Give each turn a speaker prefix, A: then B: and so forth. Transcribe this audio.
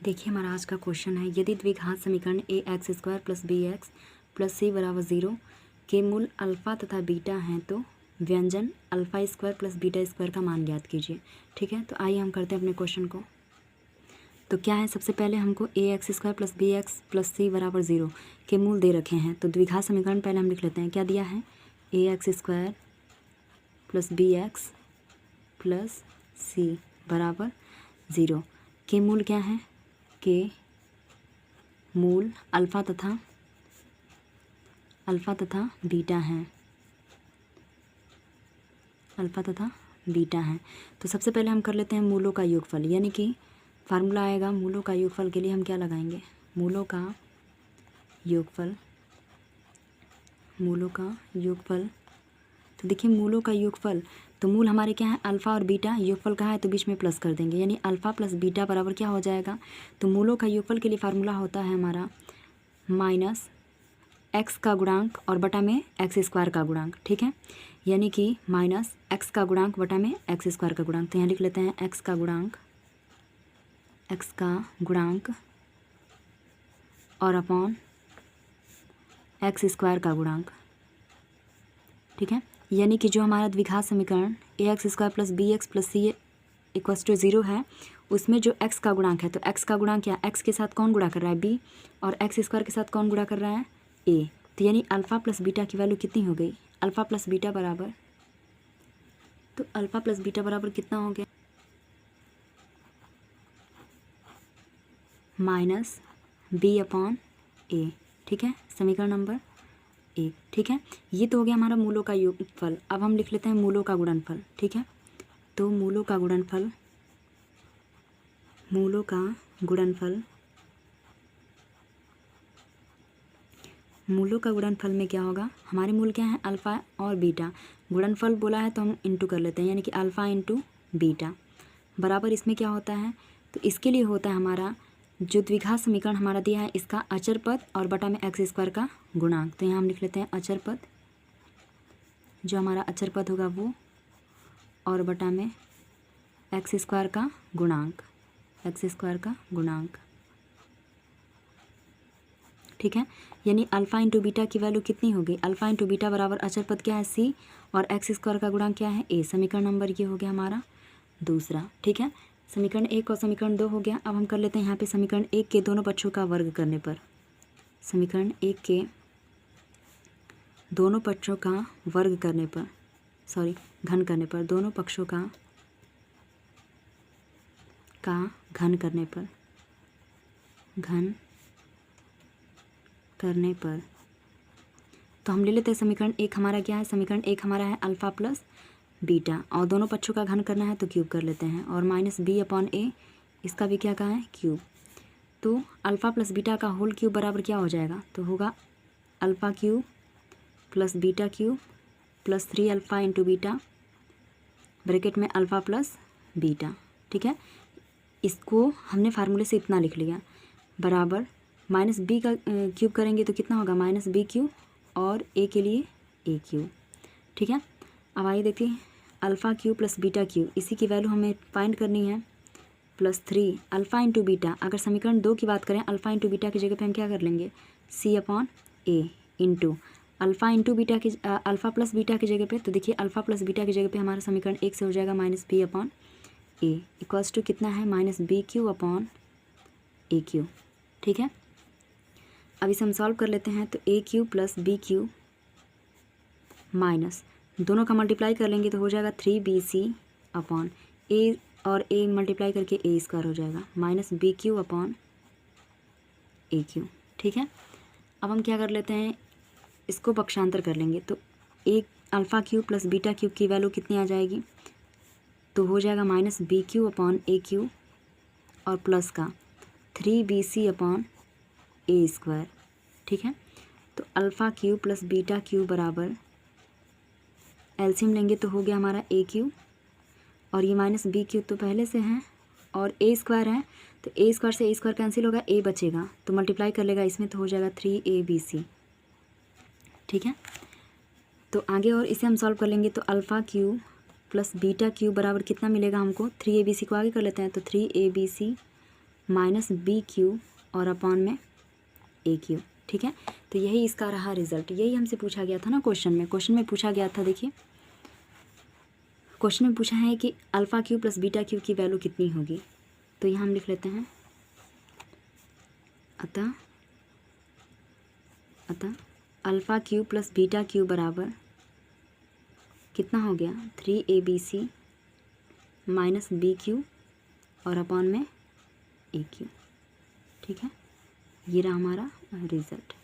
A: देखिए हमारा आज का क्वेश्चन है, यदि द्विघात समीकरण A X square plus B X plus C बराबर 0 के मूल अल्फ़ा तथा बीटा हैं तो व्यंजन alpha square plus beta square का मान ज्ञात कीजिए। ठीक है, तो आइए हम करते हैं अपने क्वेश्चन को। तो क्या है, सबसे पहले हमको A X square plus B X plus C बराबर 0 के मूल दे रखे हैं। तो द्विघात समीकरण पहले हम लिख लेते हैं। क्या दिया है, A X square plus B X plus C बराबर 0 के मूल क्या है, के मूल अल्फ़ा तथा बीटा हैं, अल्फ़ा तथा बीटा हैं। तो सबसे पहले हम कर लेते हैं मूलों का योगफल, यानी कि फार्मूला आएगा मूलों का योगफल के लिए हम क्या लगाएंगे, मूलों का योगफल। तो देखिए मूलों का योगफल, तो मूल हमारे क्या है अल्फ़ा और बीटा, योगफल कहाँ है तो बीच में प्लस कर देंगे, यानी अल्फ़ा प्लस बीटा बराबर क्या हो जाएगा। तो मूलों का योगफल के लिए फार्मूला होता है हमारा माइनस एक्स का गुणांक और बटा में एक्स स्क्वायर का गुणांक। ठीक है, यानी कि माइनस एक्स का गुणांक बटा में एक्स स्क्वायर का गुणांक। तो यहाँ लिख लेते हैं एक्स का गुणांक और अपॉन एक्स स्क्वायर का गुणांक। ठीक है, यानी कि जो हमारा द्विघात समीकरण A X square plus B X plus C equals to 0 है, उसमें जो एक्स का गुणांक है, तो एक्स का गुणांक क्या, एक्स के साथ कौन गुणा कर रहा है बी, और एक्स स्क्वायर के साथ कौन गुणा कर रहा है ए। तो यानी अल्फ़ा प्लस बीटा की वैल्यू कितनी हो गई, अल्फ़ा प्लस बीटा बराबर, तो अल्फ़ा प्लस बीटा बराबर कितना हो गया, माइनस बी अपॉन ए। ठीक है, समीकरण नंबर 1। ठीक है, ये तो हो गया हमारा मूलों का योगफल। अब हम लिख लेते हैं मूलों का गुणनफल। ठीक है, तो मूलों का गुणनफल में क्या होगा, हमारे मूल क्या है अल्फ़ा और बीटा, गुणनफल बोला है तो हम इंटू कर लेते हैं, यानी कि अल्फ़ा इंटू बीटा बराबर इसमें क्या होता है, तो इसके लिए होता है हमारा जो द्विघात समीकरण हमारा दिया है इसका अचर पद और बटा में एक्स स्क्वायर का गुणांक। तो यहाँ हम लिख लेते हैं अचर पद, जो हमारा अचर पद होगा वो, और बटा में एक्स स्क्वायर का गुणांक। ठीक है, यानी अल्फ़ा इंटू बीटा की वैल्यू कितनी होगी, अल्फ़ा इंटू बीटा बराबर अचर पद क्या है सी और एक्स स्क्वायर का गुणांक क्या है ए। समीकरण नंबर ये हो गया हमारा दूसरा। ठीक है, समीकरण 1 और समीकरण 2 हो गया। अब हम कर लेते हैं यहाँ पे समीकरण 1 के दोनों पक्षों का वर्ग करने पर, समीकरण 1 के दोनों पक्षों का वर्ग करने पर, घन करने पर, दोनों पक्षों का घन करने पर तो हम ले लेते हैं समीकरण 1 हमारा क्या है, समीकरण 1 हमारा है अल्फ़ा प्लस बीटा, और दोनों पक्षों का घन करना है तो क्यूब कर लेते हैं, और माइनस बी अपॉन ए, इसका भी क्या कहा है क्यूब। तो अल्फ़ा प्लस बीटा का होल क्यूब बराबर क्या हो जाएगा, तो होगा alpha cube plus beta cube plus 3 alpha into beta bracket में अल्फ़ा प्लस बीटा। ठीक है, इसको हमने फार्मूले से इतना लिख लिया, बराबर माइनस बी का क्यूब करेंगे तो कितना होगा, माइनस बी क्यूब, और ए के लिए ए क्यूब। ठीक है, अब आइए देखिए alpha cube plus beta cube, इसी की वैल्यू हमें फाइंड करनी है, प्लस 3 अल्फ़ा इंटू बीटा। अगर समीकरण 2 की बात करें, अल्फ़ा इंटू बीटा की जगह पे हम क्या कर लेंगे, सी अपॉन ए इंटू अल्फ़ा इंटू बीटा की अल्फ़ा प्लस बीटा की जगह पे, तो देखिए अल्फ़ा प्लस बीटा की जगह पे हमारा समीकरण 1 से हो जाएगा minus B upon A equals to कितना है, minus B Q upon A Q. ठीक है, अब इसे हम सॉल्व कर लेते हैं, तो A Q plus B Q minus दोनों का मल्टीप्लाई कर लेंगे तो हो जाएगा 3bc अपॉन ए, और ए मल्टीप्लाई करके ए स्क्वायर हो जाएगा, minus B Q upon A Q. ठीक है, अब हम क्या कर लेते हैं, इसको पक्षांतर कर लेंगे, तो एक alpha cube plus beta cube की वैल्यू कितनी आ जाएगी, तो हो जाएगा minus B Q upon A Q और प्लस का 3bc अपॉन ए स्क्वायर। ठीक है, तो alpha cube plus beta cube बराबर एलसीएम लेंगे तो हो गया हमारा ए क्यूब, और ये माइनस बी क्यूब तो पहले से है, और ए स्क्वायर है, तो ए स्क्वायर से ए स्क्वायर कैंसिल होगा, ए बचेगा तो मल्टीप्लाई कर लेगा इसमें तो हो जाएगा 3abc। ठीक है, तो आगे और इसे हम सॉल्व कर लेंगे, तो alpha cube plus beta cube बराबर कितना मिलेगा हमको, 3abc को आगे कर लेते हैं, तो 3abc माइनस बी क्यू और अपॉन में ए क्यू। ठीक है, तो यही इसका रहा रिजल्ट। यही हमसे पूछा गया था ना क्वेश्चन में। क्वेश्चन में पूछा गया था, देखिए क्वेश्चन में पूछा है कि alpha Q plus beta Q की वैल्यू कितनी होगी। तो यहाँ हम लिख लेते हैं अतः alpha Q plus beta Q बराबर कितना हो गया 3ABC माइनस बी क्यू और अपॉन में ए क्यू। ठीक है, ये रहा हमारा रिज़ल्ट।